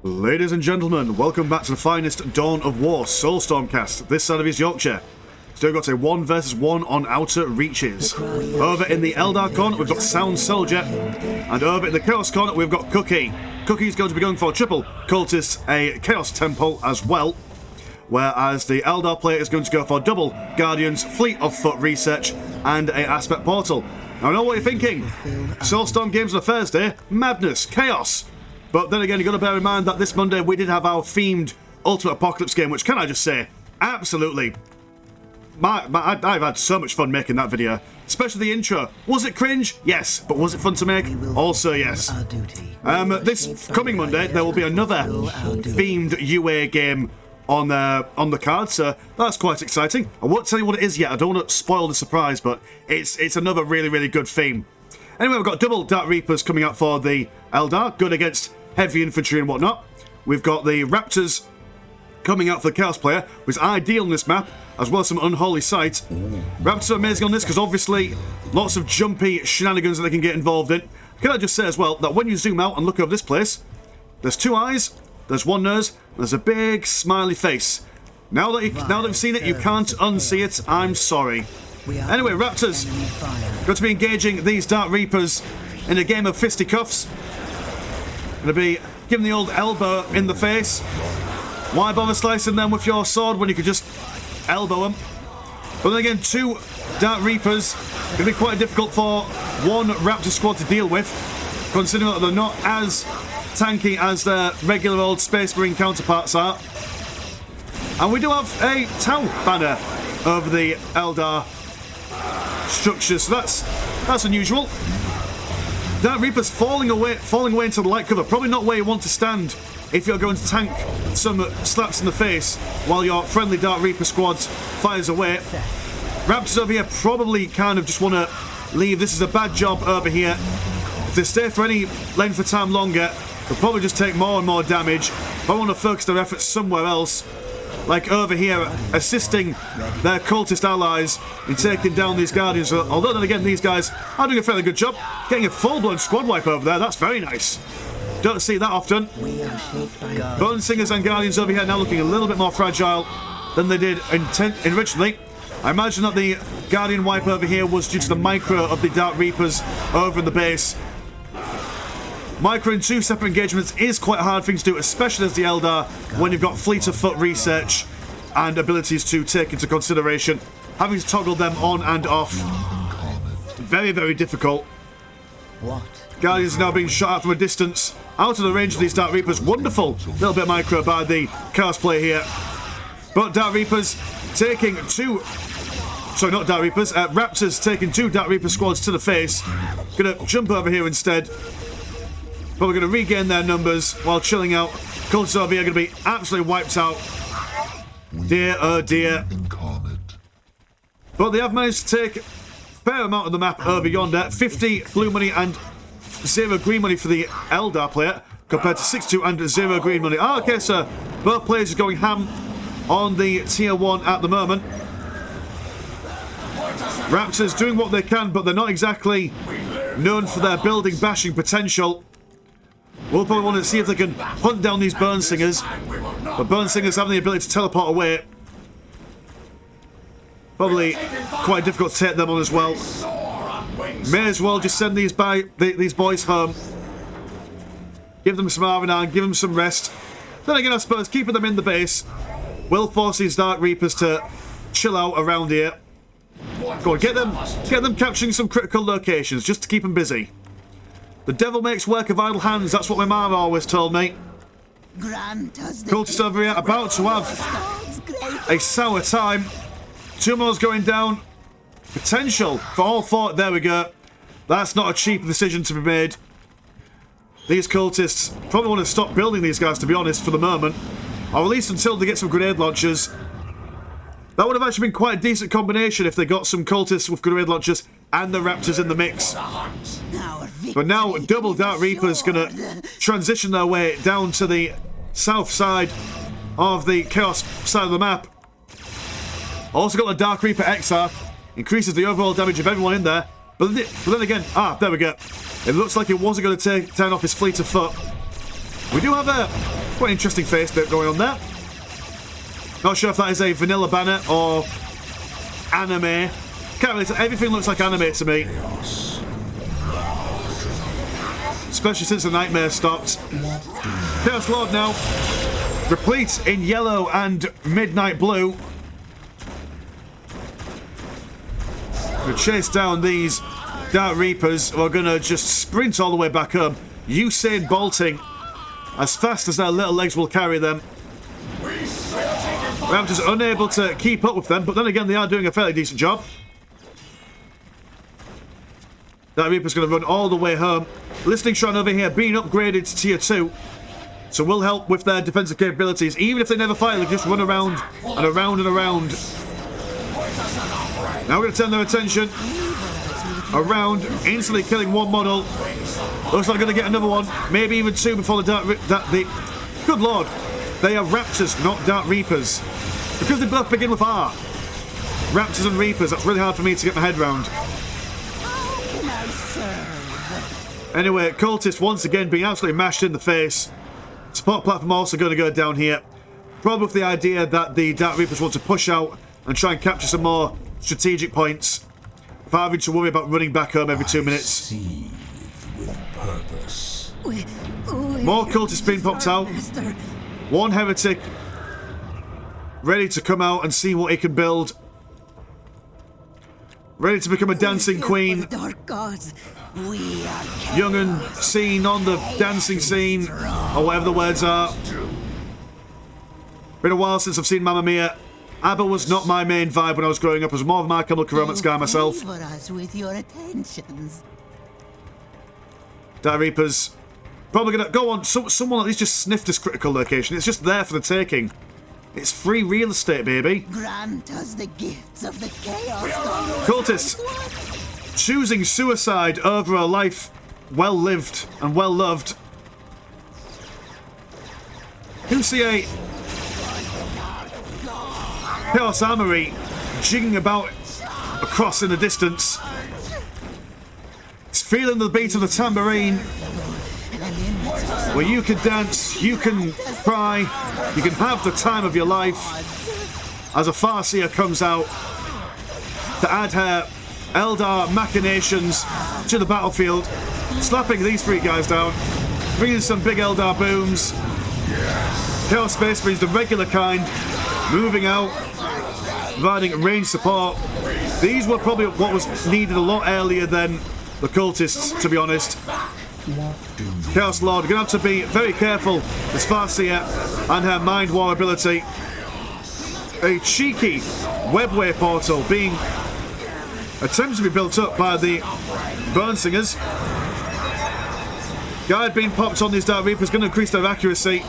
Ladies and gentlemen, welcome back to the finest Dawn of War Soulstorm cast, this side of East Yorkshire. Still got a 1 versus 1 on Outer Reaches. Over in the Eldar corner, we've got Sound Soldier, and over in the Chaos corner, we've got Cookie. Cookie's going to be going for triple Cultist, a Chaos Temple as well, whereas the Eldar player is going to go for double Guardians, Fleet of Foot Research, and a Aspect Portal. Now I know what you're thinking. Soulstorm games on a Thursday, madness, chaos. But then again, you've got to bear in mind that this Monday we did have our themed Ultimate Apocalypse game, which, can I just say, absolutely... I've had so much fun making that video. Especially the intro. Was it cringe? Yes. But was it fun to make? Also yes. This coming Monday, there will be another themed UA game on the card, so that's quite exciting. I won't tell you what it is yet, I don't want to spoil the surprise, but it's another really, really good theme. Anyway, we've got double Dark Reapers coming out for the Eldar, good against heavy infantry and whatnot. We've got the Raptors coming out for the Chaos player, which is ideal on this map, as well as some Unholy Sight. Raptors are amazing on this because obviously lots of jumpy shenanigans that they can get involved in. Can I just say as well that when you zoom out and look over this place, there's 2 eyes, there's 1 nose, and there's a big smiley face. Now that you've seen it, you can't unsee it. I'm sorry. Anyway, Raptors going to be engaging these Dark Reapers in a game of fisticuffs. Going to be giving the old elbow in the face. Why bother slicing them with your sword when you could just elbow them? But then again, 2 Dark Reapers going to be quite difficult for 1 Raptor squad to deal with, considering that they're not as tanky as their regular old Space Marine counterparts are. And we do have a Tau banner over the Eldar structure, so that's unusual. Dark Reapers falling away into the light cover, probably not where you want to stand if you're going to tank some slaps in the face while your friendly Dark Reaper squad fires away. Raptors over here probably kind of just want to leave. This is a bad job over here. If they stay for any length of time longer, they'll probably just take more and more damage. But I want to focus their efforts somewhere else, like over here, assisting their cultist allies in taking down these Guardians. Although then again, these guys are doing a fairly good job. Getting a full-blown squad wipe over there, that's very nice. Don't see that often. Bone Singers and Guardians over here now looking a little bit more fragile than they did originally. I imagine that the Guardian wipe over here was due to the micro of the Dark Reapers over in the base. Micro in 2 separate engagements is quite a hard thing to do, especially as the Eldar, when you've got Fleet of Foot Research and abilities to take into consideration. Having to toggle them on and off. Very, very difficult. Guardians are now being shot out from a distance, out of the range of these Dark Reapers. Wonderful little bit of micro by the Chaos player here. But Dark Reapers taking 2... Sorry, not Dark Reapers. Raptors taking 2 Dark Reaper squads to the face. Gonna jump over here instead. Probably going to regain their numbers while chilling out. Cultists over here are going to be absolutely wiped out. Dear, oh dear. But they have managed to take a fair amount of the map over yonder. 50 blue money and 0 green money for the Eldar player, compared to 62 and 0 green money. Ah, okay, so both players are going ham on the tier 1 at the moment. Raptors doing what they can, but they're not exactly known for their building bashing potential. We'll probably want to see if they can hunt down these Burn Singers. But Burn Singers having the ability to teleport away. Probably quite difficult to take them on as well. May as well just send these boys home. Give them some R&R and give them some rest. Then again, I suppose, keeping them in the base will force these Dark Reapers to chill out around here. Go on, get them capturing some critical locations, just to keep them busy. The devil makes work of idle hands, that's what my mama always told me. Cultists over here about to have a sour time. 2 more going down. Potential for all 4. There we go. That's not a cheap decision to be made. These cultists probably want to stop building these guys, to be honest, for the moment. Or at least until they get some grenade launchers. That would have actually been quite a decent combination if they got some cultists with grenade launchers and the Raptors in the mix. But now double Dark Reapers going to transition their way down to the south side of the Chaos side of the map. Also got the Dark Reaper Exarch, increases the overall damage of everyone in there. But then again, there we go. It looks like it wasn't going to turn off his Fleet of Foot. We do have Quite interesting face bit going on there. Not sure if that is a vanilla banner or anime. Can't really tell. Everything looks like anime to me. Especially since the nightmare stopped. Chaos Lord now. Replete in yellow and midnight blue. We chase down these Dark Reapers who are going to just sprint all the way back home. Usain bolting as fast as their little legs will carry them. Raptors unable to keep up with them, but then again they are doing a fairly decent job. Dark Reaper's going to run all the way home. Listening Shrine over here being upgraded to tier 2. So will help with their defensive capabilities. Even if they never fire, they just run around and around and around. Now we're going to turn their attention around, instantly killing one model. Looks like we're going to get another one, maybe even two before the Good lord, they are Raptors, not Dark Reapers. Because they both begin with R. Raptors and Reapers, that's really hard for me to get my head round. Anyway, Cultist once again being absolutely mashed in the face. Support platform also going to go down here. Probably with the idea that the Dark Reapers want to push out and try and capture some more strategic points without having to worry about running back home every 2 minutes. More cultists being popped out. One heretic ready to come out and see what he can build. Ready to become a dancing queen. Young and seen on the dancing scene, or whatever the words are. Been a while since I've seen Mamma Mia. ABBA was not my main vibe when I was growing up. I was more of a My Chemical Romance guy myself. Dark Reapers. Probably gonna go on. Someone at least just sniff this critical location. It's just there for the taking. It's free real estate, baby. Grant us the gifts of the chaos. Cultists choosing suicide over a life well lived and well loved. QCA Chaos Armory jigging about across in the distance. It's feeling the beat of the tambourine. Where you can dance, you can cry, you can have the time of your life as a Farseer comes out to add her Eldar machinations to the battlefield, slapping these three guys down, bringing some big Eldar booms. Chaos Space Marines, the regular kind, moving out, providing range support. These were probably what was needed a lot earlier than the cultists, to be honest. Chaos Lord, gonna have to be very careful as Farseer and her Mind War ability. A cheeky webway portal being attempted to be built up by the Burnsingers. Guide being popped on these Dark Reapers, going to increase their accuracy.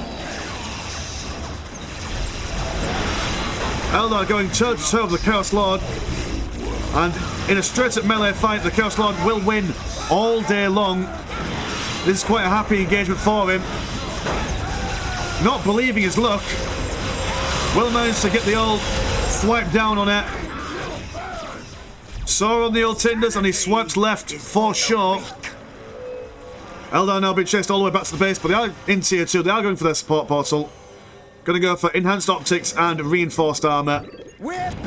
Eldar going toe to toe with the Chaos Lord, and in a straight up melee fight, the Chaos Lord will win all day long. This is quite a happy engagement for him. Not believing his luck, will manage to get the old swipe down on it. Saw on the old tinders and he swipes left for sure. Eldar now being chased all the way back to the base, but they are in tier 2. They are going for their support portal. Going to go for enhanced optics and reinforced armour.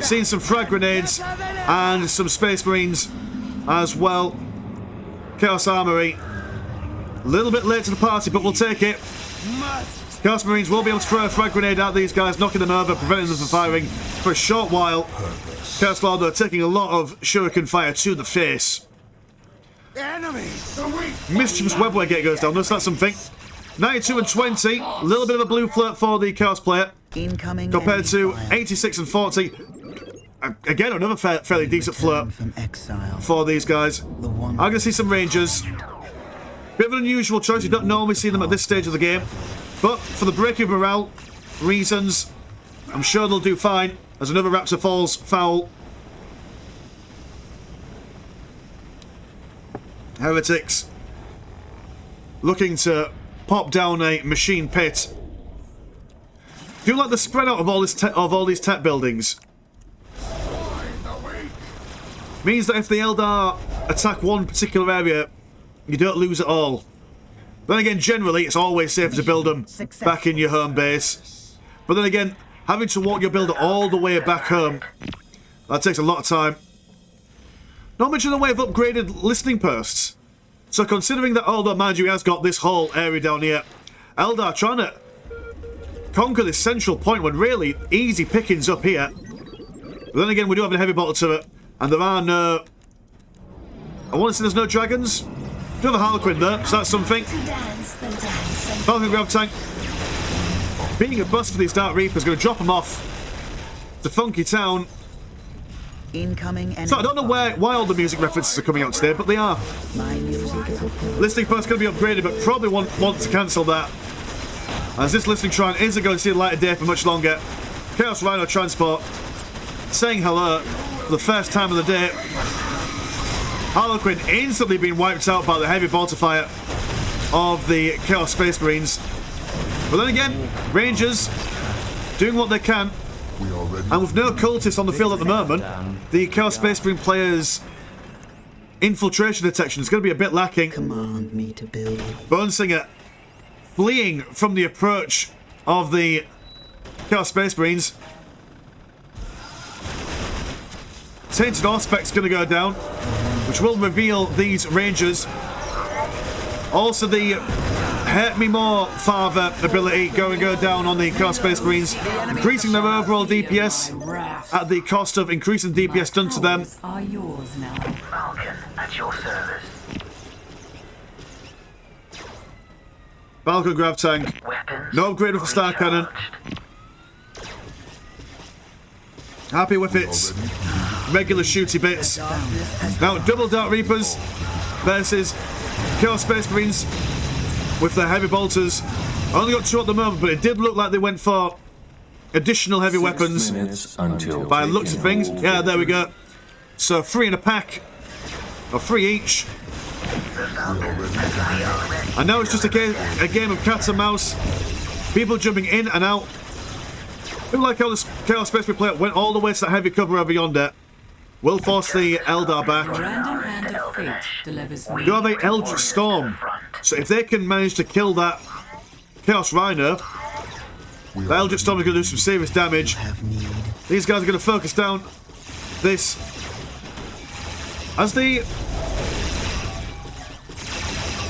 Seen some frag grenades and some Space Marines as well. Chaos Armory. A little bit late to the party, but we'll take it. Chaos Marines will be able to throw a frag grenade at these guys, knocking them over, preventing them from firing for a short while. Chaos Lord, though, taking a lot of shuriken fire to the face. Mischievous webway gate goes down. Notice that's something. 92 and 20. A little bit of a blue flirt for the Chaos player. Compared to 86 and 40. Again, another fairly decent flirt for these guys. I'm going to see some Rangers. Bit of an unusual choice. You don't normally see them at this stage of the game. But for the break of morale reasons, I'm sure they'll do fine as another Raptor falls foul. Heretics looking to pop down a machine pit. Do you like the spread out of all these tech buildings? Means that if the Eldar attack one particular area, you don't lose it all. Then again, generally, it's always safer to build them back in your home base. But then again, having to walk your builder all the way back home, that takes a lot of time. Not much in the way of upgraded listening posts. So considering that, although mind you, he has got this whole area down here, Eldar trying to conquer this central point when really easy pickings up here. But then again, we do have a heavy bottle turret, and there are no... I want to say there's no dragons. We do have a Harlequin there, so that's something. Falcon Grav Tank. Being a bust for these Dark Reapers, going to drop them off to Funky Town. Incoming enemy. So I don't know why all the music references are coming out today, but they are. My music is Listening post going to be upgraded, but probably want to cancel that, as this listening shrine isn't going to see the light of day for much longer. Chaos Rhino Transport saying hello for the first time of the day. Harlequin instantly being wiped out by the heavy bolter fire of the Chaos Space Marines. But then again, Rangers doing what they can. And with no cultists on the field at the moment, the Chaos Space Marine players' infiltration detection is going to be a bit lacking. command me to build. Bonesinger fleeing from the approach of the Chaos Space Marines. Tainted Auspec's going to go down, which will reveal these Rangers. Also the Hurt Me More Father ability going to go down on the Chaos Space Marines, increasing their overall DPS at the cost of increasing DPS done to them. Are yours now. Falcon at your service. Falcon Grav Tank. Weapons. No upgrade with the Star Cannon. Happy with its regular shooty bits. Now, double Dark Reapers versus Chaos Space Marines with their heavy bolters. Only got 2 at the moment, but it did look like they went for additional heavy weapons by the looks of things. Yeah, there we go. So 3 in a pack, or 3 each. And now it's just a game of cat and mouse. People jumping in and out. I like how this Chaos Space Marine player went all the way to that heavy cover over yonder. Will force the Eldar back. Random hand of fate delivers me. You have a Eldritch Storm. So if they can manage to kill that Chaos Rhino, the Eldritch Storm is going to do some serious damage. These guys are going to focus down this. As the...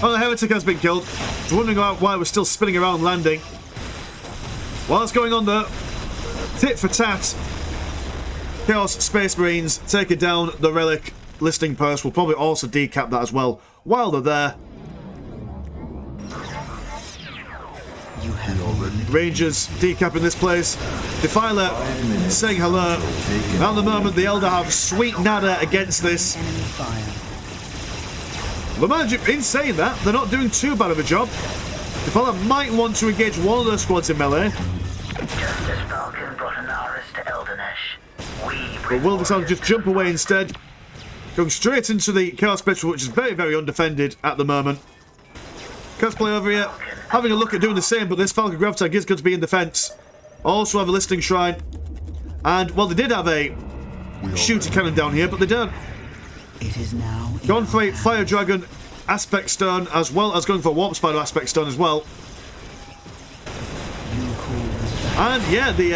Oh, the Heretic has been killed. I was wondering why it was still spinning around landing. While that's going on though, tit for tat, Chaos Space Marines taking down the Relic listing post. We'll probably also decap that as well while they're there. Rangers decapping this place. Defiler saying hello. At the moment, the Eldar have sweet nada against this. But mind you, in saying that, they're not doing too bad of a job. Defiler might want to engage one of those squads in melee. Just as Falcon brought an Aris to Eldanesh, But will decide to just jump away instead. Going straight into the Chaos Space, which is very, very undefended at the moment. Cosplay over here, having a look at doing the same, but this Falcon Grav Tank is going to be in defence. Also have a listing shrine. And, well, they did have a shooting cannon down here, but they don't. It is now. Gone for a Fire Dragon Aspect Stone, as well as going for a Warp Spider Aspect Stone as well. And, yeah, the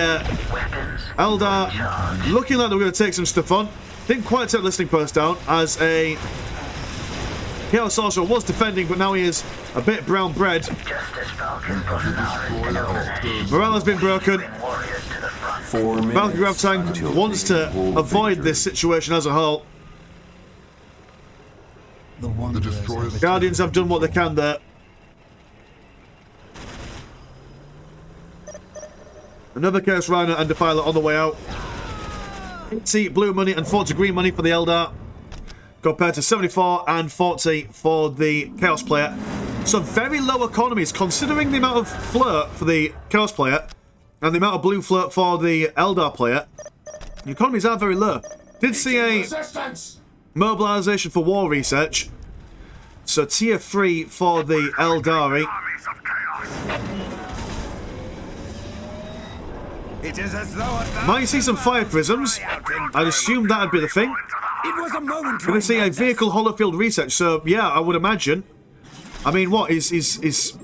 Eldar looking like they were going to take some stuff on. Didn't quite take the listing post down, as a Chaos Sorcerer was defending, but now he is a bit brown bread. Morale has been broken. Falcon Grav Tank wants to avoid this situation as a whole. The Guardians have done what they can there. Another Chaos Rhino and Defiler on the way out. 80 blue money and 40 green money for the Eldar, compared to 74 and 40 for the Chaos player. So very low economies, considering the amount of float for the Chaos player and the amount of blue float for the Eldar player. The economies are very low. Did see a mobilisation for war research. So tier 3 for the Eldari. It is as though Might see some fire prisms. I'd assume that'd be the thing. it was a moment. Gonna see a vehicle holofield research, so yeah, I would imagine I mean, what? He's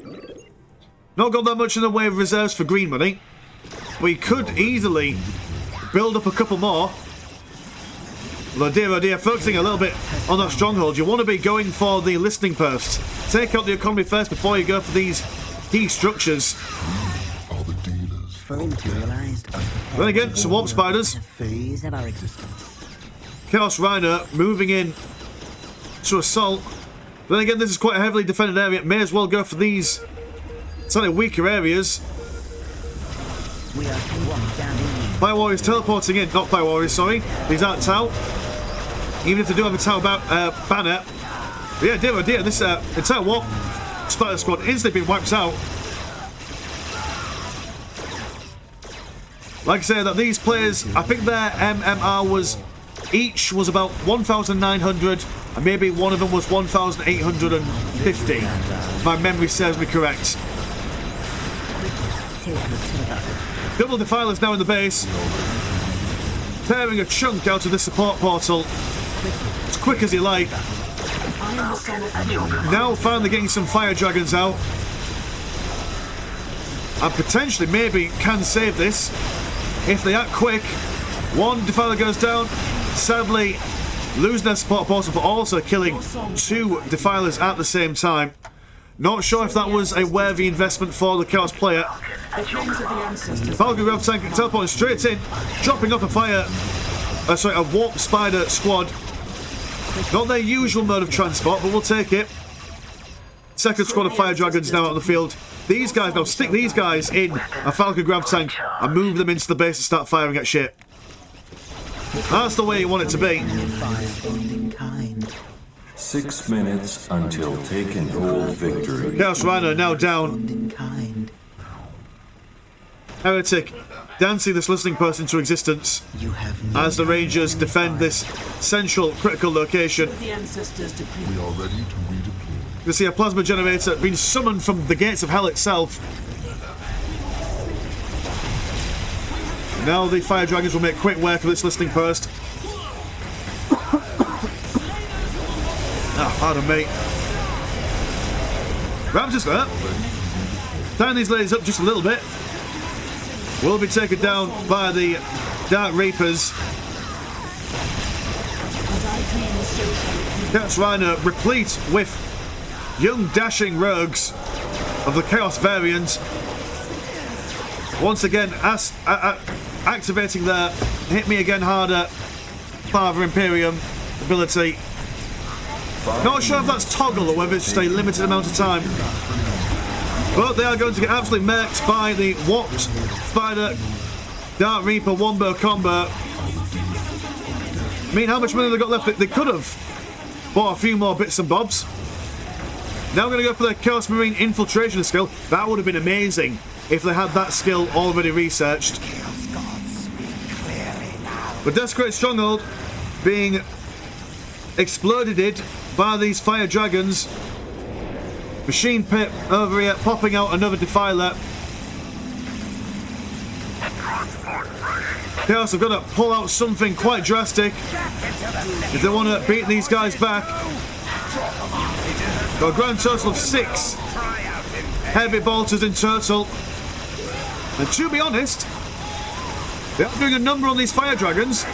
not got that much in the way of reserves for green money. But he could easily build up a couple more. Although, oh dear, focusing a little bit on that stronghold. You want to be going for the listening post. Take out the economy first before you go for these key structures. All the dealers. Fully materialized. Then again, some warp spiders. Phase of our existence. Chaos Rhino moving in to assault. Then again, this is quite a heavily defended area. May as well go for these slightly weaker areas. We are one down in. Fire Warriors teleporting in. Not Fire Warriors, sorry. These aren't Tau. Even if they do have a Tau banner. But yeah, dear oh dear, this entire warp spider squad instantly been wiped out. Like I say, that these players, I think their MMR was each was about 1,900, and maybe one of them was 1,850. If my memory serves me correct. Double Defilers now in the base, tearing a chunk out of the support portal as quick as you like. Now finally getting some fire dragons out, and potentially maybe can save this if they act quick. One Defiler goes down, sadly losing their support portal, but also killing two Defilers at the same time. Not sure if that was a worthy investment for the Chaos player. Falcon Grav Tank teleporting straight in, dropping off a warp spider squad. Not their usual mode of transport, but we'll take it. Second squad of fire dragons now out on the field. These guys now stick these guys in a Falcon Grav Tank and move them into the base and start firing at shit. That's the way you want it to be. 6 minutes until take and hold victory. Chaos Rhino now down. Heretic dancing this listening post into existence as the Rangers defend this central critical location. The ancestors decree. We are ready to redeploy. You see a plasma generator being summoned from the gates of hell itself. Now the fire dragons will make quick work of this listening post. Pardon me. Raptors there. Down these ladies up just a little bit. Will be taken down by the Dark Reapers. Chaos Rhino replete with young dashing rogues of the Chaos variant. Once again, activating their Hit Me Again Harder Father Imperium ability. Not sure if that's toggle or whether it's just a limited amount of time. But they are going to get absolutely murked by the Warped Spider Dark Reaper Wombo combo. I mean, how much money they got left? They could have bought a few more bits and bobs. Now we're going to go for the Chaos Marine infiltration skill. That would have been amazing if they had that skill already researched. But Desecrated Stronghold being exploded by these fire dragons. Machine Pit over here popping out another Defiler. Chaos have got to pull out something quite drastic if they want to beat these guys back. Got a grand total of 6 heavy bolters in total. And to be honest, they are doing a number on these fire dragons.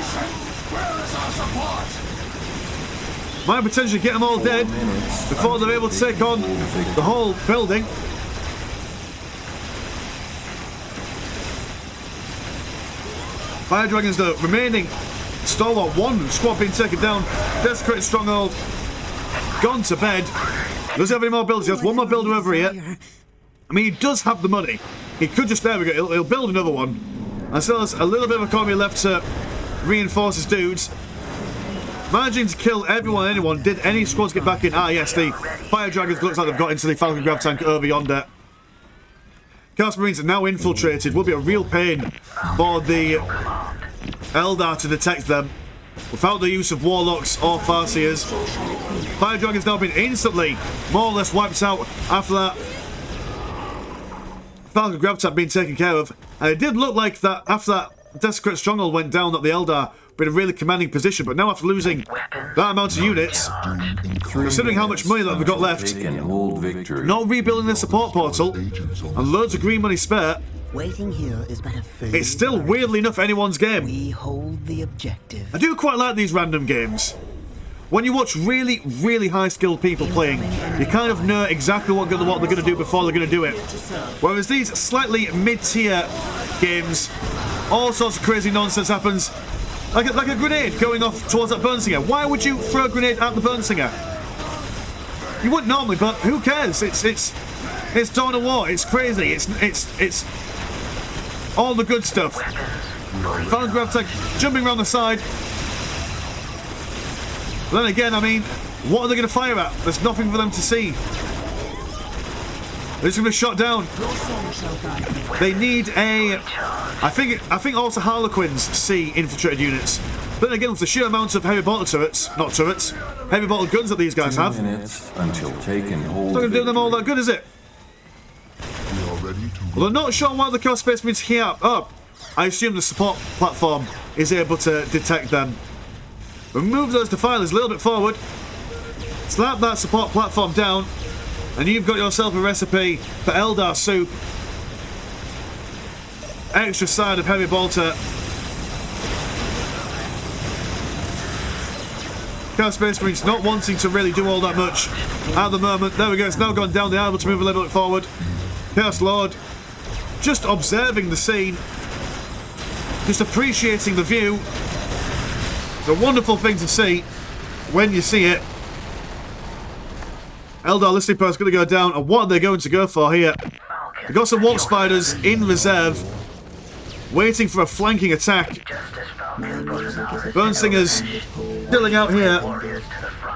Might potentially get them all dead before they're able to take on the whole building. Fire dragons, the remaining stalwart, one squad being taken down. Desecrated Stronghold gone to bed. Does he have any more builders? He has one more builder over here. I mean, he does have the money. He could just, there we go, he'll build another one. And still has a little bit of economy left to reinforce his dudes. Managing to kill everyone and anyone. Did any squads get back in? Ah, yes, the fire dragons looks like they've got into the Falcon Grav Tank over yonder. Chaos Marines are now infiltrated. Will be a real pain for the Eldar to detect them without the use of Warlocks or Farseers. Fire Dragon's now been instantly more or less wiped out after that Falcon Grav Tank being taken care of. And it did look like that after that Desecrated Stronghold went down that the Eldar been in a really commanding position, but now after losing that amount of units, considering how much money that we've got left, Taken hold victory. not rebuilding the support portal, and loads of green money spare, Waiting here is but a fade. it's still weirdly enough anyone's game. We hold the objective. I do quite like these random games. When you watch really, really high-skilled people playing, you kind of know exactly what they're going to do before they're going to do it. Whereas these slightly mid-tier games, all sorts of crazy nonsense happens. Like a grenade going off towards that Burnsinger. Why would you throw a grenade at the Burnsinger? You wouldn't normally, but who cares? It's Dawn of War. It's crazy. It's all the good stuff. Final grav tech jumping around the side. But then again, I mean, what are they going to fire at? There's nothing for them to see. They're just going to be shot down. They need a... I think also Harlequins see infiltrated units. But then again, with the sheer amount of heavy bolter turrets, not turrets, heavy bolter guns that these guys 2 have, it's minutes until taken hold not going to do them all that victory. good, is it? Well, they're not sure why the Chaos Space Marines here. Oh, I assume the support platform is able to detect them. Remove those defilers a little bit forward. Slap that support platform down. And you've got yourself a recipe for Eldar soup. Extra side of heavy bolter. Chaos Space Marines not wanting to really do all that much at the moment. There we go, it's now gone down. They're able to move a little bit forward. Chaos Lord just observing the scene. Just appreciating the view. It's a wonderful thing to see when you see it. Eldar listening post going to go down, and what are they going to go for here? They've got some Warp Spiders in reserve, waiting for a flanking attack. Burnsingers filling out here.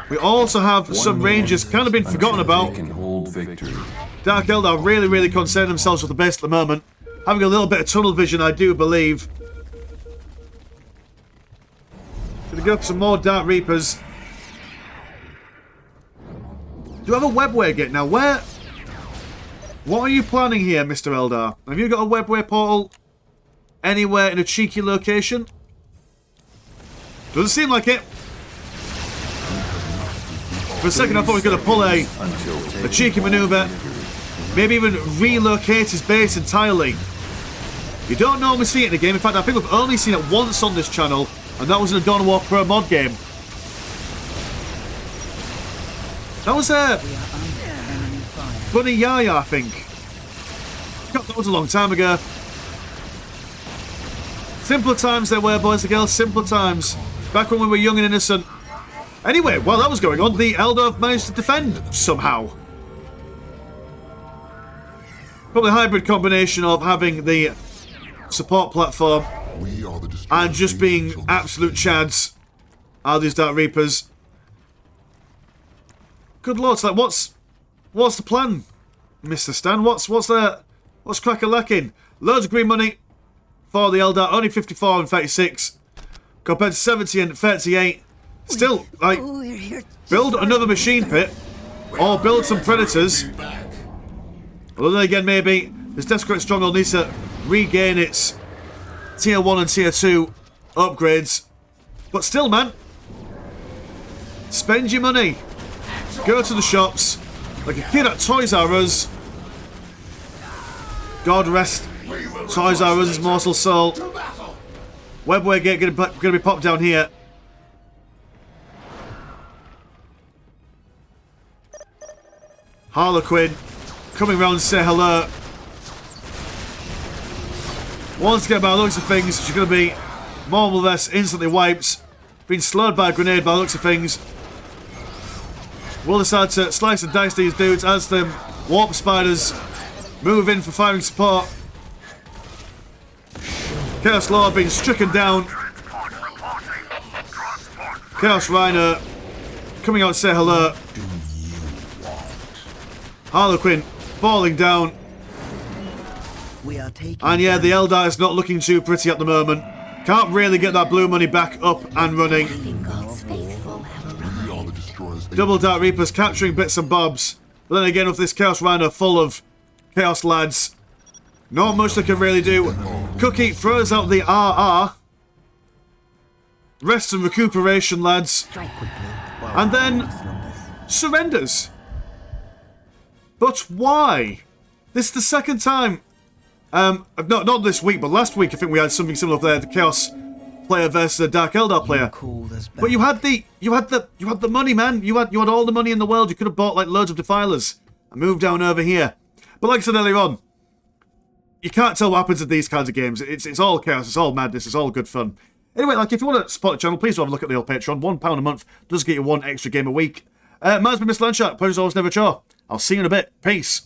We also have some Rangers kind of been forgotten about. Taken hold victory. Dark Eldar really, really concern themselves with the base at the moment. Having a little bit of tunnel vision, I do believe. Gonna go for some more Dark Reapers. Do you have a webway gate now? Where? What are you planning here, Mr. Eldar? Have you got a webway portal anywhere in a cheeky location? Doesn't seem like it. For a second I thought he was going to pull a cheeky manoeuvre. Maybe even relocate his base entirely. You don't normally see it in a game. In fact, I think we've only seen it once on this channel, and that was in a Dawn of War Pro mod game. That was Bunny Yaya, I think. God, that was a long time ago. Simpler times there were, boys and girls. Simpler times. Back when we were young and innocent. Anyway, while that was going on, the Eldar have managed to defend somehow. Probably a hybrid combination of having the support platform and just being absolute chads. Are these Dark Reapers? Good lord, like what's the plan, Mr. Stan? What's crack-a-lacking? Loads of green money for the Eldar, only 54 and 36 compared to 70 and 38. Still, like, build another machine pit or build some predators. Although then again, maybe this Desecrate Stronghold needs to regain its tier 1 and tier 2 upgrades. But still, man, spend your money. Go to the shops like a kid at Toys R Us. God rest Toys R Us' mortal soul. Webway gate gonna be popped down here. Harlequin coming round to say hello. Once again, by the looks of things, she's going to be more or less instantly wiped. Being slowed by a grenade by the looks of things. We'll decide to slice and dice these dudes as the Warp Spiders move in for firing support. Chaos Lord being stricken down. Chaos Rhino coming out to say hello. Harlequin falling down. And yeah, the Eldar is not looking too pretty at the moment. Can't really get that blue money back up and running. Double Dark Reapers capturing bits and bobs. But then again, with this Chaos Rhino full of Chaos lads, not much they can really do. Cookie throws out the RR. Rest and recuperation, lads. Strike quickly. And then surrenders. But why? This is the second time. Not this week, but last week I think we had something similar there. The Chaos player versus the Dark Eldar player. But you had the money, man. You had all the money in the world. You could have bought like loads of Defilers and moved down over here. But like I said earlier on, you can't tell what happens in these kinds of games. It's all chaos. It's all madness. It's all good fun. Anyway, like if you want to support the channel, please do have a look at the old Patreon. £1 a month does get you one extra game a week. Mine's been Mr. Landshark. Pleasure's always never a chore. I'll see you in a bit. Peace.